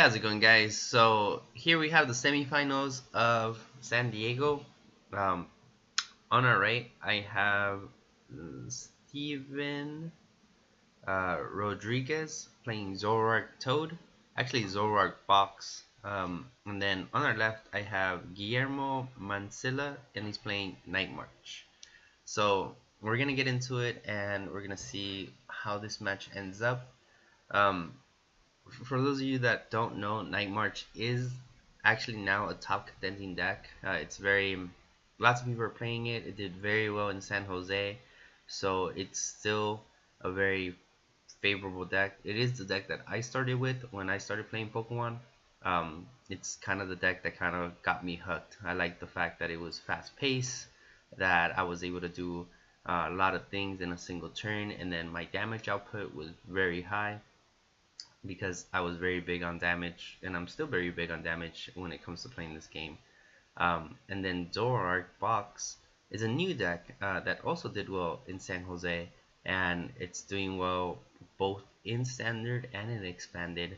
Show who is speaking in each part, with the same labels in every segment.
Speaker 1: how's it going, guys? So here we have the semifinals of San Diego. Um, on our right, I have Steven Rodriguez playing Zoroark Toad, actually Zoroark Box. And then on our left, I have Guillermo Mancilla, and he's playing Nightmarch. So we're gonna get into it, and we're gonna see how this match ends up. Um, for those of you that don't know, Nightmarch is actually now a top contending deck. It's very, lots of people are playing it. It did very well in San Jose, so it's still a very favorable deck. It is the deck that I started with when I started playing Pokemon. It's kind of the deck that kind of got me hooked. I like the fact that it was fast paced, that I was able to do a lot of things in a single turn, and then my damage output was very high because I was very big on damage, and I'm still very big on damage when it comes to playing this game. And then Zoroark Box is a new deck that also did well in San Jose, and it's doing well both in standard and in expanded.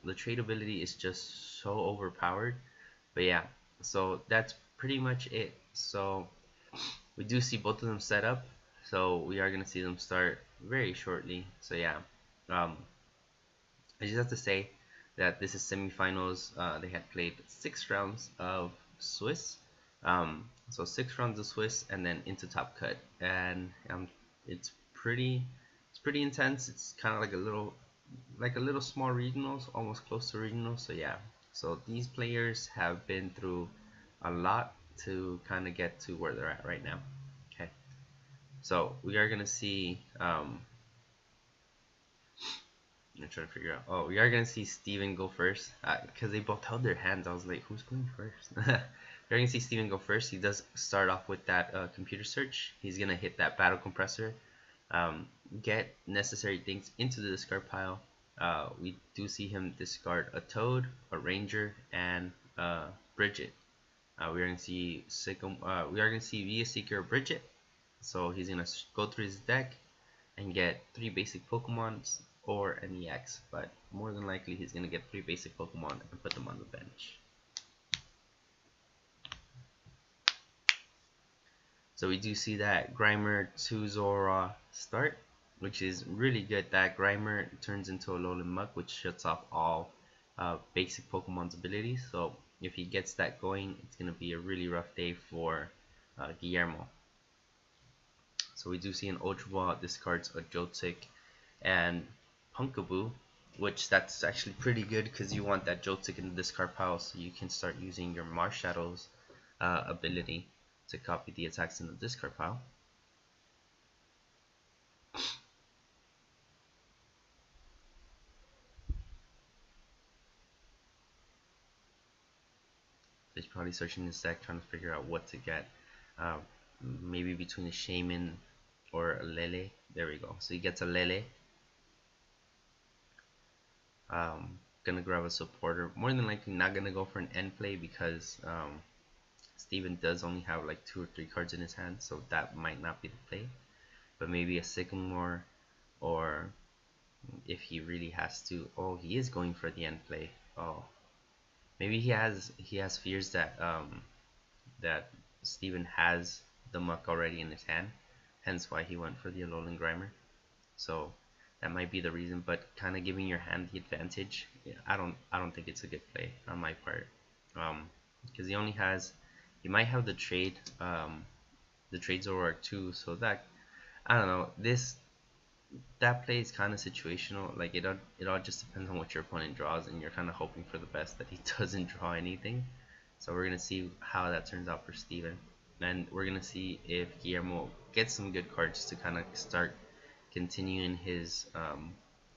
Speaker 1: The tradability is just so overpowered, but yeah, so that's pretty much it. So we do see both of them set up, so we are going to see them start very shortly. So yeah, I just have to say that this is semifinals. They had played 6 rounds of Swiss, so 6 rounds of Swiss, and then into Top Cut, and it's pretty intense. It's kind of like a little small regionals, almost close to regionals. So yeah, so these players have been through a lot to kind of get to where they're at right now. Okay, so we are gonna see. I'm trying to figure out. Oh, we are gonna see Steven go first because they both held their hands. I was like, who's going first? We're gonna see Steven go first. He does start off with that computer search. He's gonna hit that battle compressor, get necessary things into the discard pile. We do see him discard a Toad, a Ranger, and Bridget. We are gonna see we are gonna see Via Seeker Bridget. So he's gonna go through his deck and get 3 basic Pokemons or an EX, but more than likely he's going to get 3 basic Pokemon and put them on the bench. So we do see that Grimer to Zora start, which is really good. That Grimer turns into a Alolan Muck, which shuts off all basic Pokemon's abilities. So if he gets that going, it's going to be a really rough day for Guillermo. So we do see an Ultra Ball discards a Joltik and Punkaboo, which that's actually pretty good because you want that Joltik in the discard pile so you can start using your Marshadow's ability to copy the attacks in the discard pile. He's probably searching his deck trying to figure out what to get. Maybe between a Shaman or a Lele. There we go. So he gets a Lele. Gonna grab a supporter. More than likely not gonna go for an end play because Steven does only have like 2 or 3 cards in his hand, so that might not be the play. But maybe a Sycamore, or if he really has to. Oh, he is going for the end play. Oh, maybe he has fears that that Steven has the Muck already in his hand, hence why he went for the Alolan Grimer. So that might be the reason, but kind of giving your hand the advantage. Yeah, I don't think it's a good play on my part, because he only has, he might have the trade Zoroark too. So that, I don't know, that play is kind of situational. Like it all just depends on what your opponent draws, and you're kind of hoping for the best that he doesn't draw anything. So we're gonna see how that turns out for Steven, and we're gonna see if Guillermo gets some good cards to kind of start continuing his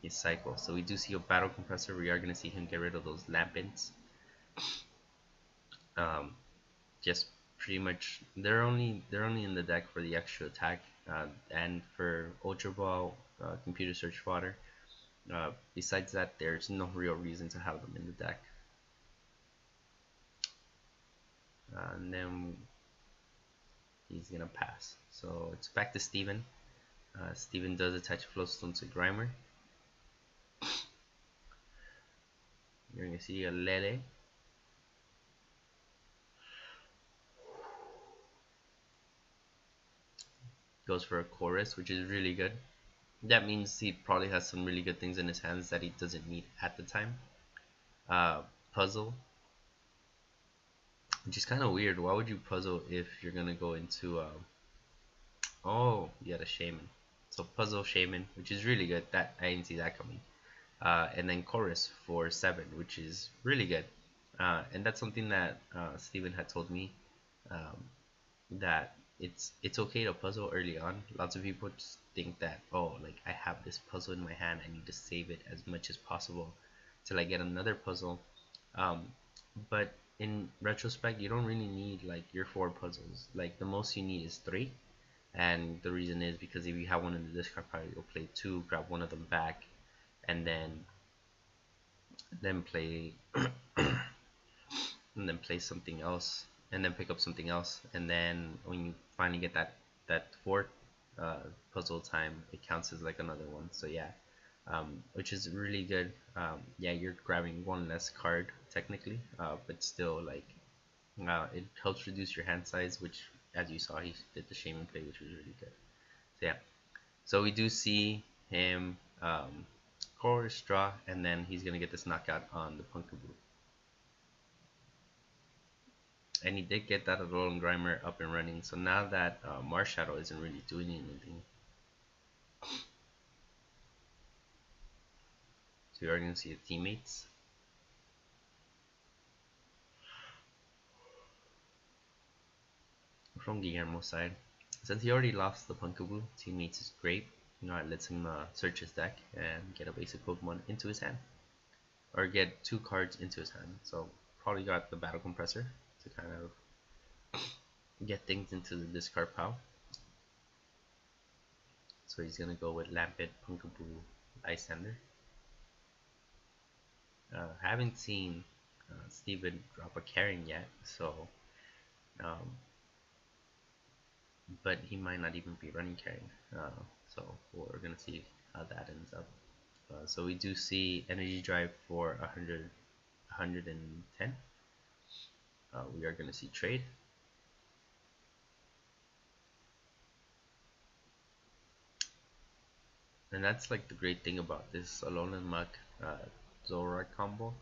Speaker 1: cycle. So we do see a battle compressor. We are going to see him get rid of those Lampents. Just pretty much they're only in the deck for the extra attack and for Ultra Ball, computer search fodder. Besides that, there's no real reason to have them in the deck. And then he's gonna pass. So it's back to Steven. Steven does attach Flowstone to Grimer. You're gonna see a Lele. Goes for a chorus, which is really good. That means he probably has some really good things in his hands that he doesn't need at the time. Puzzle, which is kind of weird. Why would you puzzle if you're gonna go into oh, you had a shaman. So puzzle shaman, which is really good. That I didn't see that coming. And then chorus for 7, which is really good. And that's something that Steven had told me, um, that it's okay to puzzle early on. Lots of people just think that, oh, like I have this puzzle in my hand, I need to save it as much as possible till I get another puzzle. Um, but in retrospect, you don't really need like your 4 puzzles. Like the most you need is 3, and the reason is because if you have one in the discard pile, you'll play 2, grab one of them back, and then play and then play something else, and then pick up something else, and then when you finally get that fourth puzzle time, it counts as like another one. So yeah, which is really good. Yeah, you're grabbing one less card technically, but still like it helps reduce your hand size, which as you saw he did the shaman play, which was really good. So yeah, so we do see him chorus draw, and then he's gonna get this knockout on the Punkaboo. And he did get that Alolan Grimer up and running. So now that Marshadow isn't really doing anything, so you're going to see the teammates. From Guillermo's side, since he already lost the Punkaboo, teammates is great. You know, it lets him search his deck and get a basic Pokemon into his hand, or get 2 cards into his hand. So probably got the Battle Compressor to kind of get things into the discard pile. So he's gonna go with Lampet, Punkaboo, Lysander. Haven't seen Steven drop a Karen yet, so um, but he might not even be running Karen. So we're gonna see how that ends up. So we do see Energy Drive for 110. We are gonna see Trade. And that's like the great thing about this Alolan Muck Zoroark combo.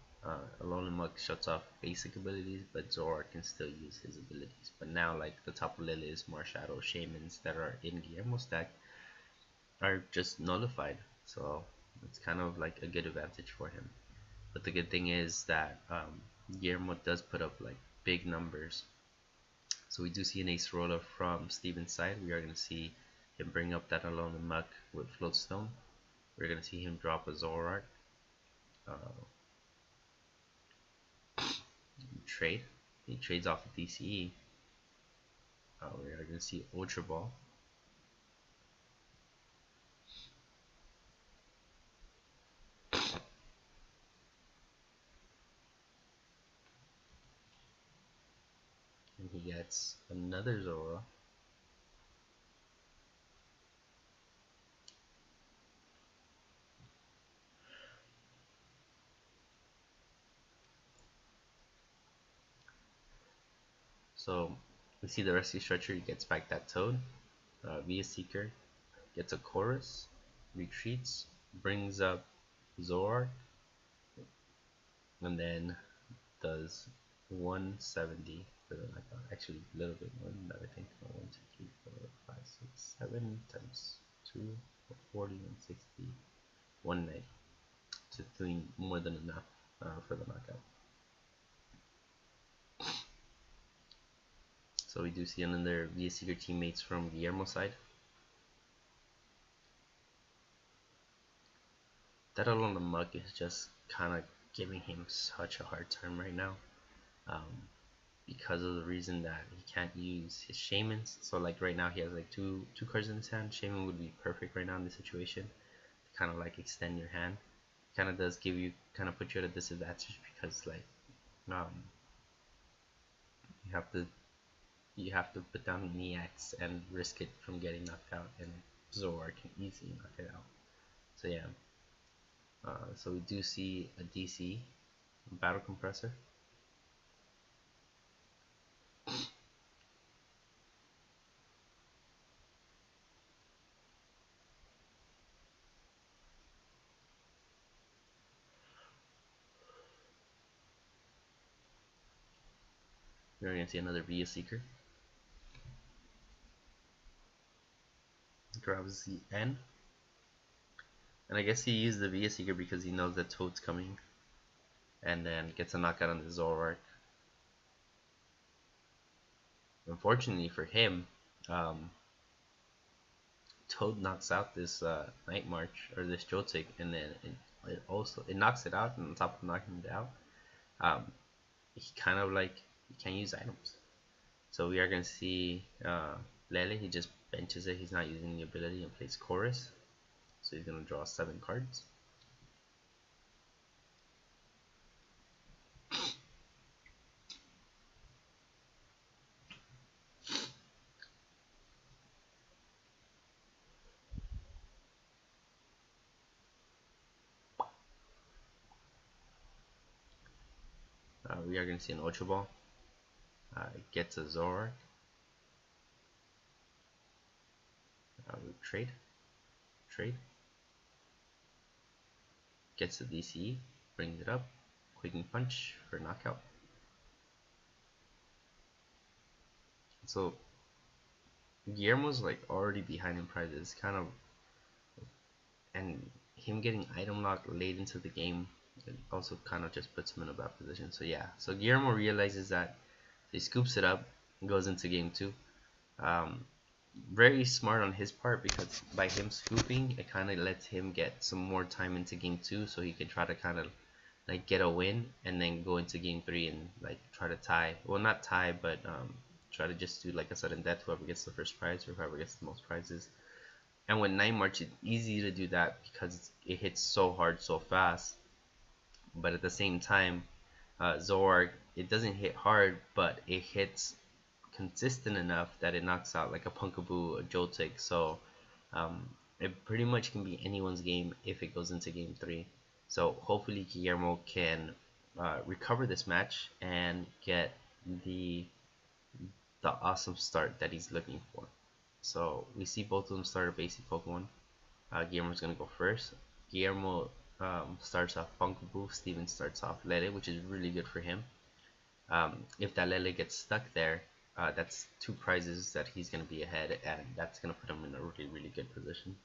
Speaker 1: Alolan Muck shuts off basic abilities, but Zoroark can still use his abilities. But now, like the top of Lilies, Marshadow, Shamans that are in Guillermo's deck are just nullified. So it's kind of like a good advantage for him. But the good thing is that Guillermo does put up like big numbers. So we do see an Ace Roller from Steven's side. We are going to see him bring up that Alolan Muck with Floatstone. We're going to see him drop a Zoroark. Trade. He trades off the DCE. We are going to see Ultra Ball. And he gets another Zora. So we see the Rescue Stretcher, he gets back that Toad. Via Seeker gets a Chorus, retreats, brings up Zoroark, and then does 170 for the knockout. Actually, a little bit more than that, I think. 1, 2, 3, 4, 5, 6, 7 times 2, 40, 160, 190. So doing more than enough for the knockout. So we do see another Via Seeker teammates from Guillermo's side. That Alolan Mug is just kind of giving him such a hard time right now, because of the reason that he can't use his Shamans. So like right now he has like two cards in his hand. Shaman would be perfect right now in this situation to kind of like extend your hand. Kind of does give you, kind of put you at a disadvantage because like you have to put down an EX and risk it from getting knocked out, and Zoroark can easily knock it out. So yeah, so we do see a DC Battle Compressor. We're gonna see another Via Seeker. Grabs the N. And I guess he used the Via Seeker because he knows that Toad's coming. And then gets a knockout on the Zoroark. Unfortunately for him, um, Toad knocks out this Nightmarch or this Joltik, and then it knocks it out, and on top of knocking it out, um, he kind of like he can't use items. So we are gonna see Lele. He just benches it. He's not using the ability and plays Chorus. So he's gonna draw 7 cards. We are gonna see an Ultra Ball. It gets a Zoroark. We trade. Gets the DCE, brings it up. Quicking Punch for knockout. So Guillermo's like already behind in prizes, kind of, and him getting item locked late into the game, it also kind of just puts him in a bad position. So yeah, so Guillermo realizes that, so he scoops it up and goes into game 2. Very smart on his part, because by him scooping, it kind of lets him get some more time into game 2, so he can try to kind of like get a win and then go into game 3 and like try to tie, well not tie, but try to just do like a sudden death, whoever gets the first prize or whoever gets the most prizes. And with Nightmarch, it's easy to do that because it hits so hard so fast, but at the same time, Zoroark, it doesn't hit hard, but it hits consistent enough that it knocks out like a Punkaboo, a Joltik. So it pretty much can be anyone's game if it goes into game 3. So hopefully Guillermo can recover this match and get the awesome start that he's looking for. So we see both of them start a basic Pokemon. Guillermo's gonna go first. Guillermo starts off Punkaboo. Steven starts off Lele, which is really good for him. If that Lele gets stuck there, that's 2 prizes that he's going to be ahead, and that's going to put him in a really good position.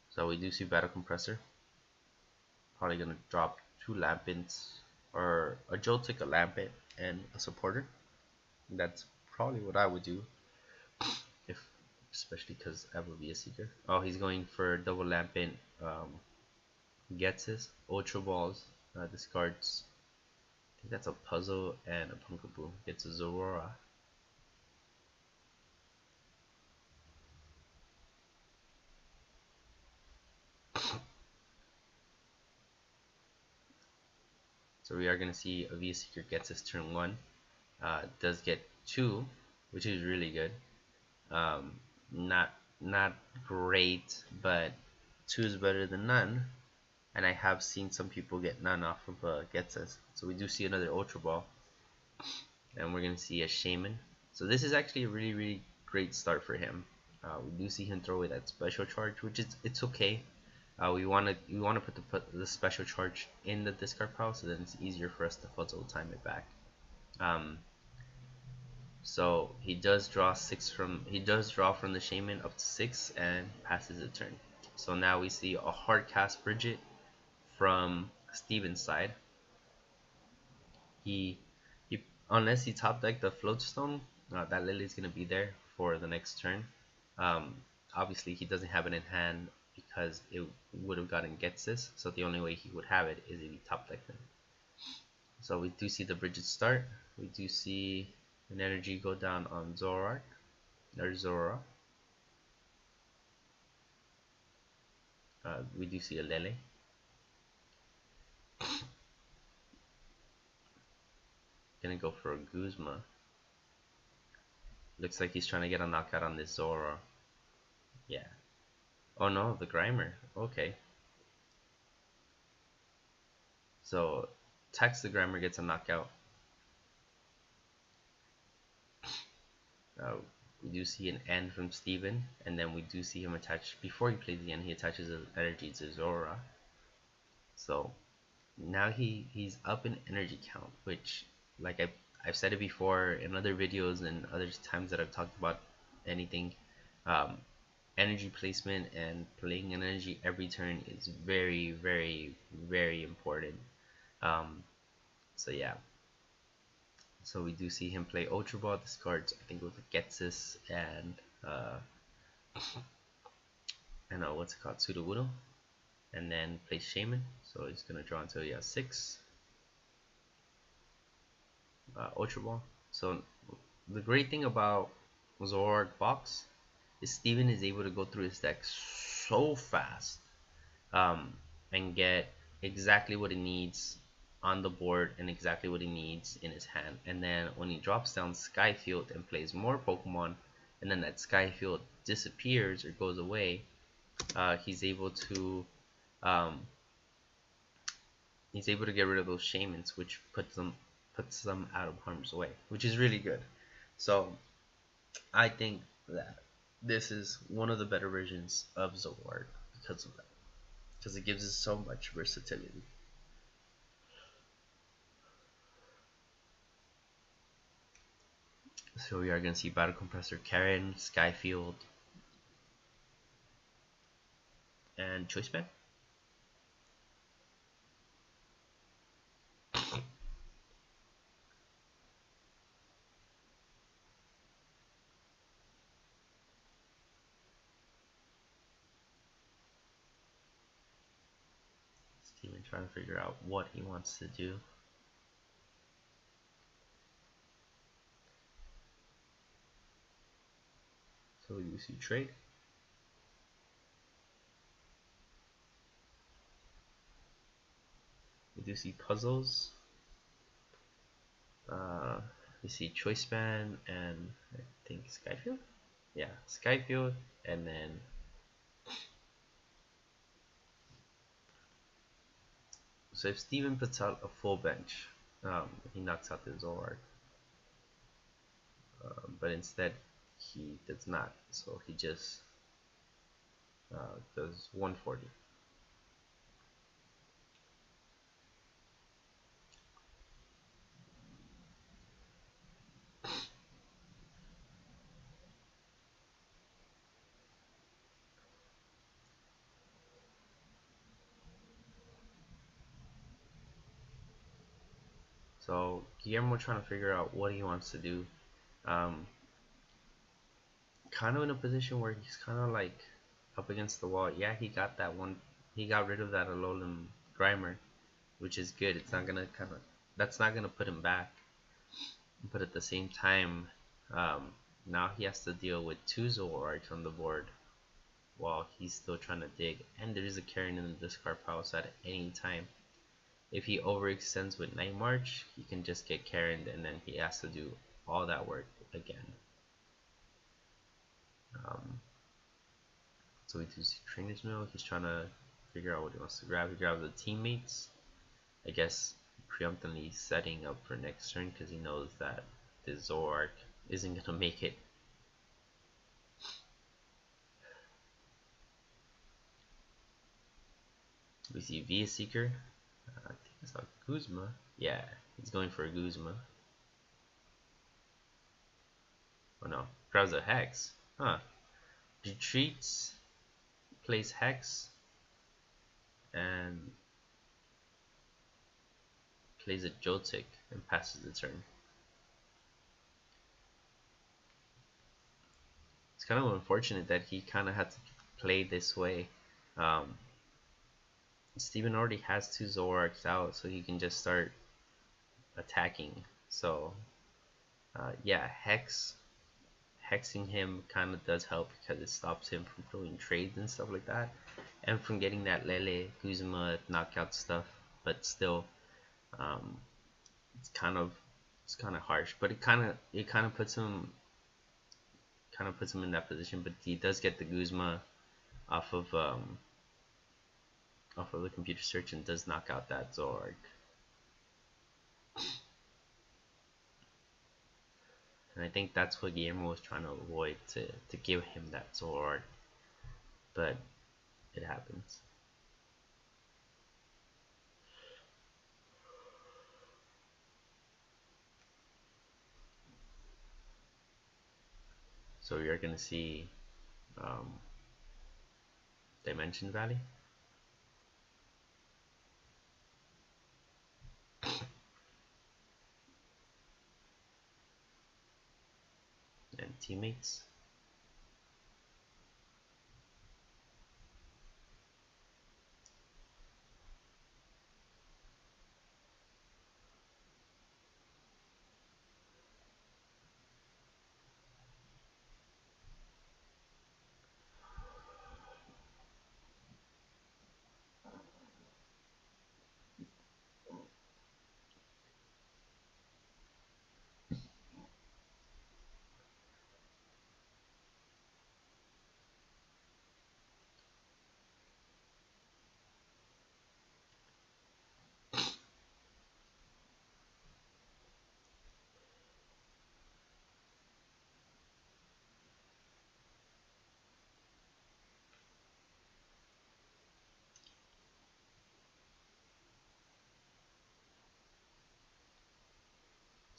Speaker 1: So we do see Battle Compressor. Probably going to drop 2 Lampents, or a Joltik, a Lampent, and a Supporter. That's probably what I would do, especially because I would be a Seeker. Oh, he's going for double Lampent. Gets his Ultra Balls, discards. I think that's a Puzzle and a Punkaboo. Gets a Zoroark. So we are going to see a Via Seeker gets his turn 1. Does get 2, which is really good. Not great, but 2 is better than none. And I have seen some people get none off of Getsus. So we do see another Ultra Ball. And we're going to see a Shaman. So this is actually a really great start for him. We do see him throw away that special charge, which is, it's okay. We want to put the special charge in the discard pile, so then it's easier for us to puzzle time it back. So he does draw from the Shaman up to 6 and passes the turn. So now we see a hard cast Bridget from Steven's side. He unless he top deck the Floatstone, that Lily's gonna be there for the next turn. Obviously he doesn't have it in hand because it would have gotten Getsus, so the only way he would have it is if he top decked it. So we do see the Bridget start. We do see an energy go down on Zoroark. There's Zora. We do see a Lele. Gonna go for a Guzma. Looks like he's trying to get a knockout on this Zora. Yeah. Oh no, the Grimer. Okay. So attacks the Grimer, gets a knockout. Uh, we do see an end from Steven, and then we do see him attach, before he plays the end, he attaches his energy to Zora. So now he's up in energy count, which, like I've said it before in other videos and other times that I've talked about anything, um, energy placement and playing an energy every turn is very, very, very important. Um, so yeah, so we do see him play Ultra Ball, discards I think it was a Getsis uh, and what's it called, Sudowoodo, and then plays Shaman. So he's gonna draw until he has 6 Ultra Ball. So the great thing about Zoroark box is Steven is able to go through his deck so fast, and get exactly what he needs on the board and exactly what he needs in his hand. And then when he drops down Skyfield and plays more Pokemon, and then that Skyfield disappears or goes away, he's able to get rid of those Shamans, which puts them out of harm's way, which is really good. So I think that this is one of the better versions of Zoroark because of that, because it gives us so much versatility. So we are going to see Battle Compressor, Karen, Skyfield, and Choice Band. Steven trying to figure out what he wants to do. So we do see trade. We do see puzzles. We see Choice Band and I think Skyfield. Yeah, Skyfield, and then so if Steven puts out a full bench, he knocks out the Zoroark. But instead he does not, so he just does 140. So Guillermo trying to figure out what he wants to do. Kind of in a position where he's kind of like up against the wall. Yeah, he got that one. He got rid of that Alolan Grimer, which is good. It's not gonna that's not gonna put him back. But at the same time, now he has to deal with 2 Zoroarks on the board while he's still trying to dig. And there is a Karen in the discard pile, so at any time, if he overextends with Nightmarch, he can just get Karen, and then he has to do all that work again. So we do see Trainer's Mill. He's trying to figure out what he wants to grab. He grabs the teammates, I guess preemptively setting up for next turn because he knows that the Zoroark isn't going to make it. We see Via Seeker. I think it's a Guzma. Yeah, he's going for a Guzma. Oh no, grabs a Hex. Huh. Retreats, plays Hex, and plays a Joltik and passes the turn. It's kind of unfortunate that he kind of had to play this way. Steven already has 2 Zoroarks out, so he can just start attacking. So yeah, hexing him kind of does help because it stops him from throwing trades and stuff like that, and from getting that Lele Guzma knockout stuff. But still, it's kind of harsh. But it kind of puts him in that position. But he does get the Guzma off of the computer search and does knock out that Zoroark. And I think that's what Guillermo was trying to avoid, to give him that Zoroark. But it happens. So you're gonna see um, Dimension Valley. And teammates.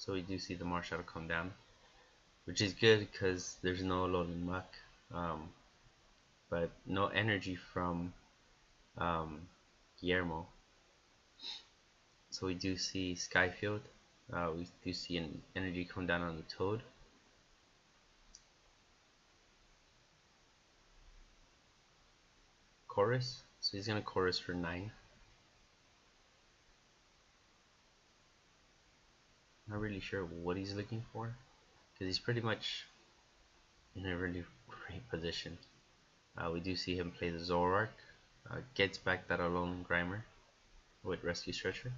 Speaker 1: So we do see the Marshadow come down, which is good because there's no Alolan Muck, um, but no energy from Guillermo. So we do see Skyfield. We do see an energy come down on the Toad. Chorus. So he's gonna chorus for 9. Not really sure what he's looking for, because he's pretty much in a really great position. We do see him play the Zoroark. Gets back that Alolan Grimer with Rescue Stretcher.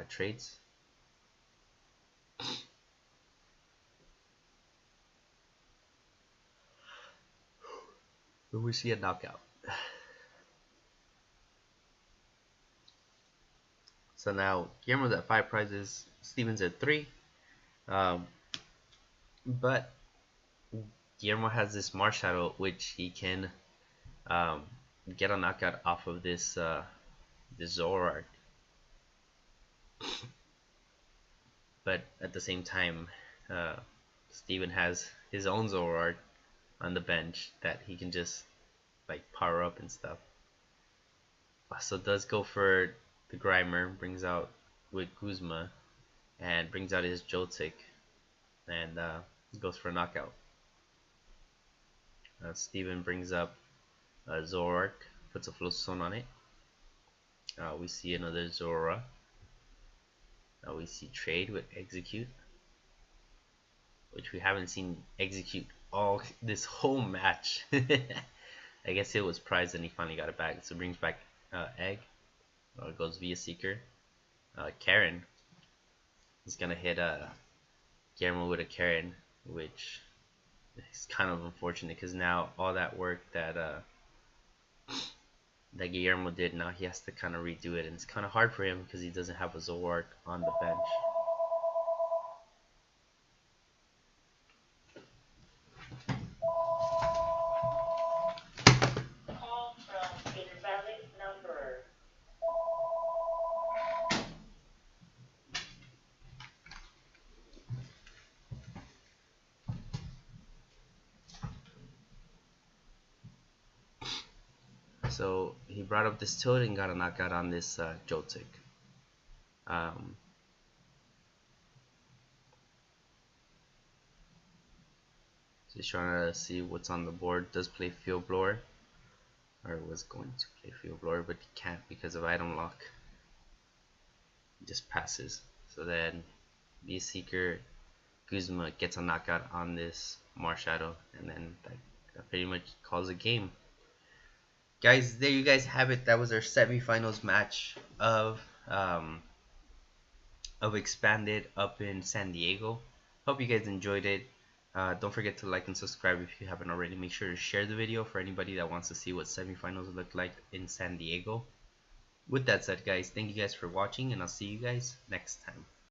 Speaker 1: Trades. But we see a knockout. So now Guillermo's at 5 prizes, Steven's at 3. But Guillermo has this Marshadow, which he can get a knockout off of this Zoroark. But at the same time, Steven has his own Zoroark on the bench that he can just like power up and stuff. So does go for the Grimer, brings out with Guzma, and brings out his Joltik, and goes for a knockout. Steven brings up Zoroark, puts a Floatstone on it. We see another Zora. We see Trade with Execute, which we haven't seen Execute all this whole match. I guess it was prized and he finally got it back. So brings back Egg. Goes via Seeker. Karen is gonna hit Guillermo with a Karen, which is kind of unfortunate because now all that work that that Guillermo did, now he has to kind of redo it, and it's kind of hard for him because he doesn't have a Zoroark on the bench. So he brought up this Toad and got a knockout on this Joltik. So he's trying to see what's on the board. Does play Field Blower, or was going to play Field Blower, but he can't because of item lock. He just passes. So then B Seeker Guzma gets a knockout on this Marshadow, and then that pretty much calls a game. Guys, there you guys have it. That was our semifinals match of Expanded up in San Diego. Hope you guys enjoyed it. Don't forget to like and subscribe if you haven't already. Make sure to share the video for anybody that wants to see what semifinals look like in San Diego. With that said, guys, thank you guys for watching, and I'll see you guys next time.